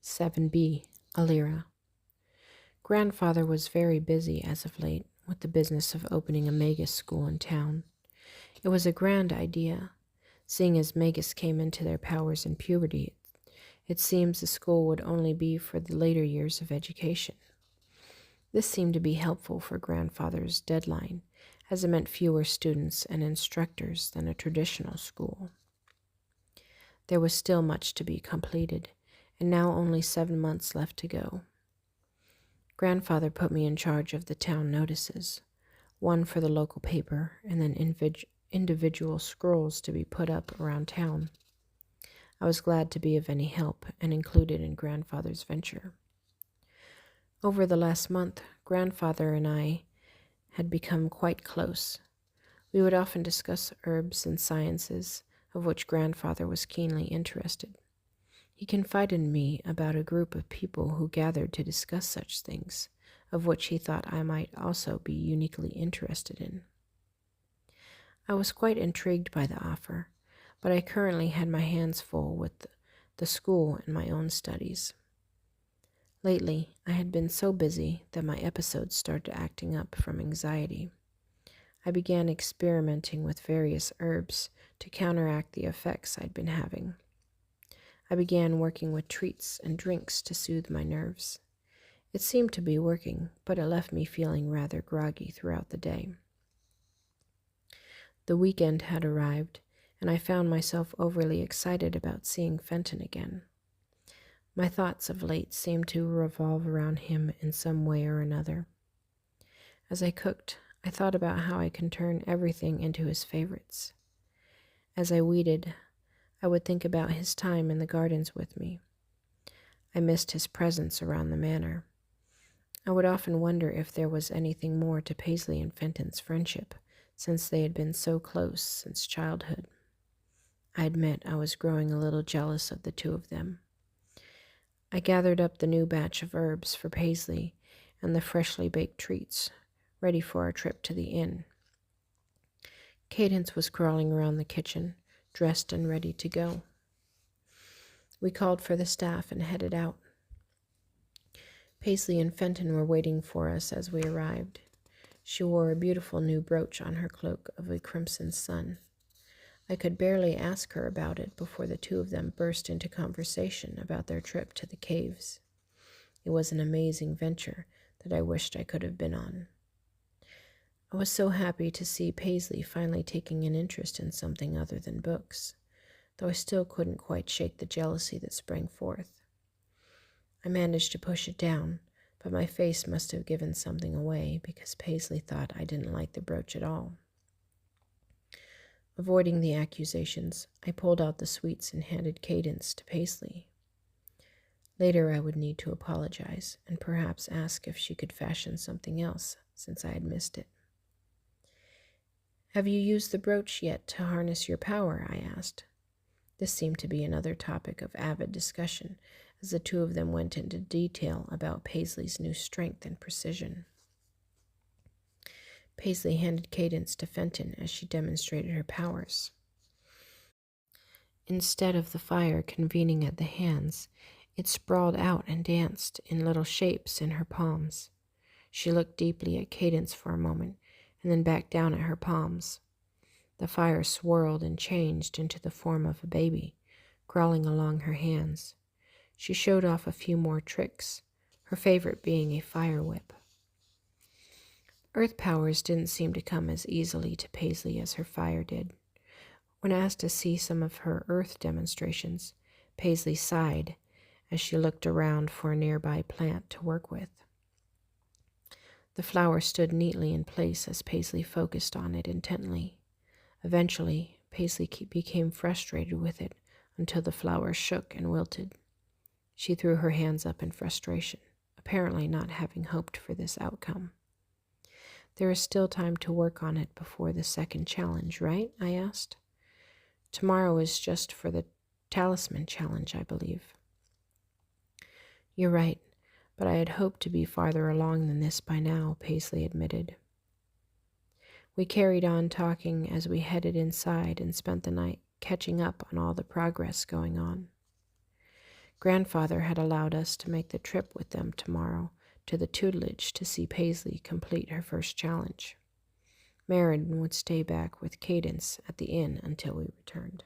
7b. Alira. Grandfather was very busy as of late with the business of opening a Magus school in town. It was a grand idea. Seeing as Magus came into their powers in puberty, it seems the school would only be for the later years of education. This seemed to be helpful for Grandfather's deadline, as it meant fewer students and instructors than a traditional school. There was still much to be completed, and now only 7 months left to go. Grandfather put me in charge of the town notices, one for the local paper and then individual scrolls to be put up around town. I was glad to be of any help and included in Grandfather's venture. Over the last month, Grandfather and I had become quite close. We would often discuss herbs and sciences, of which Grandfather was keenly interested. He confided in me about a group of people who gathered to discuss such things, of which he thought I might also be uniquely interested in. I was quite intrigued by the offer, but I currently had my hands full with the school and my own studies. Lately, I had been so busy that my episodes started acting up from anxiety. I began experimenting with various herbs to counteract the effects I'd been having. I began working with treats and drinks to soothe my nerves. It seemed to be working, but it left me feeling rather groggy throughout the day. The weekend had arrived, and I found myself overly excited about seeing Fenton again. My thoughts of late seemed to revolve around him in some way or another. As I cooked, I thought about how I can turn everything into his favorites. As I weeded, I would think about his time in the gardens with me. I missed his presence around the manor. I would often wonder if there was anything more to Paisley and Fenton's friendship, since they had been so close since childhood. I admit I was growing a little jealous of the two of them. I gathered up the new batch of herbs for Paisley and the freshly baked treats, ready for our trip to the inn. Cadence was crawling around the kitchen, dressed and ready to go. We called for the staff and headed out. Paisley and Fenton were waiting for us as we arrived. She wore a beautiful new brooch on her cloak of a crimson sun. I could barely ask her about it before the two of them burst into conversation about their trip to the caves. It was an amazing venture that I wished I could have been on. I was so happy to see Paisley finally taking an interest in something other than books, though I still couldn't quite shake the jealousy that sprang forth. I managed to push it down, but my face must have given something away because Paisley thought I didn't like the brooch at all. Avoiding the accusations, I pulled out the sweets and handed Cadence to Paisley. Later I would need to apologize and perhaps ask if she could fashion something else, since I had missed it. "Have you used the brooch yet to harness your power?" I asked. This seemed to be another topic of avid discussion, as the two of them went into detail about Paisley's new strength and precision. Paisley handed Cadence to Fenton as she demonstrated her powers. Instead of the fire convening at the hands, it sprawled out and danced in little shapes in her palms. She looked deeply at Cadence for a moment, and then back down at her palms. The fire swirled and changed into the form of a baby, crawling along her hands. She showed off a few more tricks, her favorite being a fire whip. Earth powers didn't seem to come as easily to Paisley as her fire did. When asked to see some of her earth demonstrations, Paisley sighed as she looked around for a nearby plant to work with. The flower stood neatly in place as Paisley focused on it intently. Eventually, Paisley became frustrated with it until the flower shook and wilted. She threw her hands up in frustration, apparently not having hoped for this outcome. "There is still time to work on it before the second challenge, right?" I asked. "Tomorrow is just for the talisman challenge, I believe." "You're right, but I had hoped to be farther along than this by now," Paisley admitted. We carried on talking as we headed inside and spent the night catching up on all the progress going on. Grandfather had allowed us to make the trip with them tomorrow to the tutelage to see Paisley complete her first challenge. Meriden would stay back with Cadence at the inn until we returned.